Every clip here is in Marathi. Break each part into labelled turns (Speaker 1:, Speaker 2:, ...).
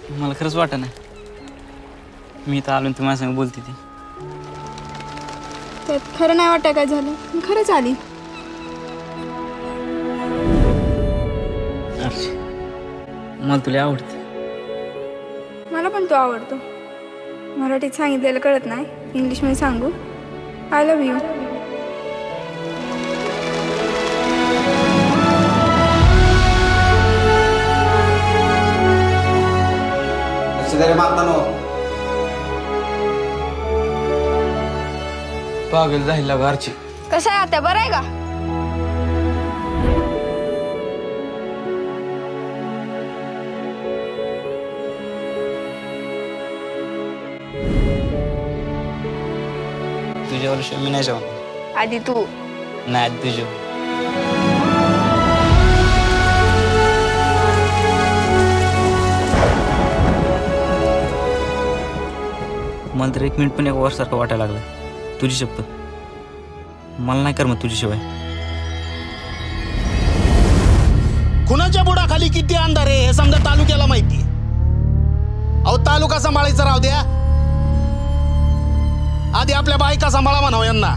Speaker 1: मला खरंच वाटत नाही मी इथं आलो तू माझ्या संग बोलती ती
Speaker 2: त्यात खरं नाही वाटत काय झालं मी खरंच आली
Speaker 1: अर्ची मला तुला आवडते
Speaker 2: मला पण तो आवडतो मराठीत सांगितलेलं कळत नाही इंग्लिशमध्ये सांगू आय लव्ह यू
Speaker 1: पागल जायला घरची
Speaker 2: कसं आहे आता बरं आहे का
Speaker 1: तुझ्यावर मी नाही जाऊन
Speaker 2: आधी तू
Speaker 1: नाही आधी तुझ्या मला तर 1 मिनिट पण एक वर्षासारखं वाटायला लागलं तुझी शपथ मला नाही करमत तुझ्याशिवाय
Speaker 3: कुणाच्या बुडाखाली किती अंधार आहे हे समजा तालुक्याला माहिती अहो तालुका सांभाळायचा राहू द्या आधी आपल्या बायका सांभाळा म्हणावं यांना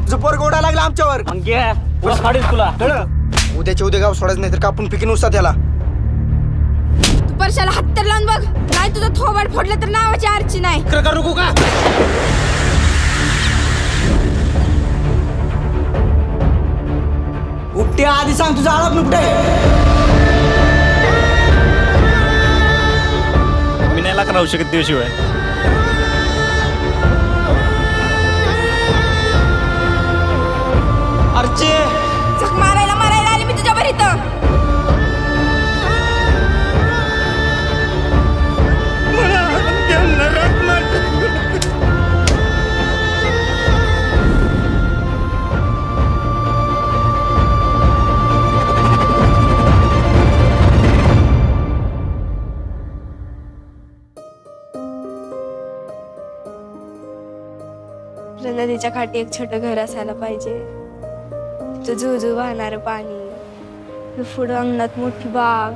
Speaker 4: जुपर गोडा लागला आमच्यावर
Speaker 1: तुला
Speaker 4: उद्याच्या उद्या गाव सोडायचं नाही तर कापून पिकीन उसा त्याला
Speaker 2: तू परशाला हात तर लावून बघ नाही तुझं थोबाड फोडलं तर नावाची आरची नाही
Speaker 3: करू का
Speaker 4: उपटे आधी सांग तुझा आळप नुकटे
Speaker 1: मी नाही लाख राहू शकत त्याशिवाय अर्चे
Speaker 2: झक मारायला आली मी तुझ्या बरी इथं नदीच्या काठी एक छोटं घर असायला पाहिजे तिथं झुळझुळ वाहणारं पाणी पुढं अंगणात मोठी बाग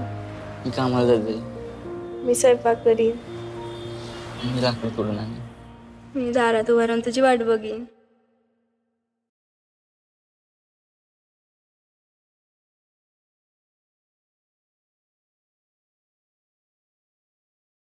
Speaker 1: मी कामाला जाते
Speaker 2: मी स्वयंपाक करीन
Speaker 1: मी राखण करून आणि
Speaker 2: मी दारात उभा राहून तुझी वाट बघीन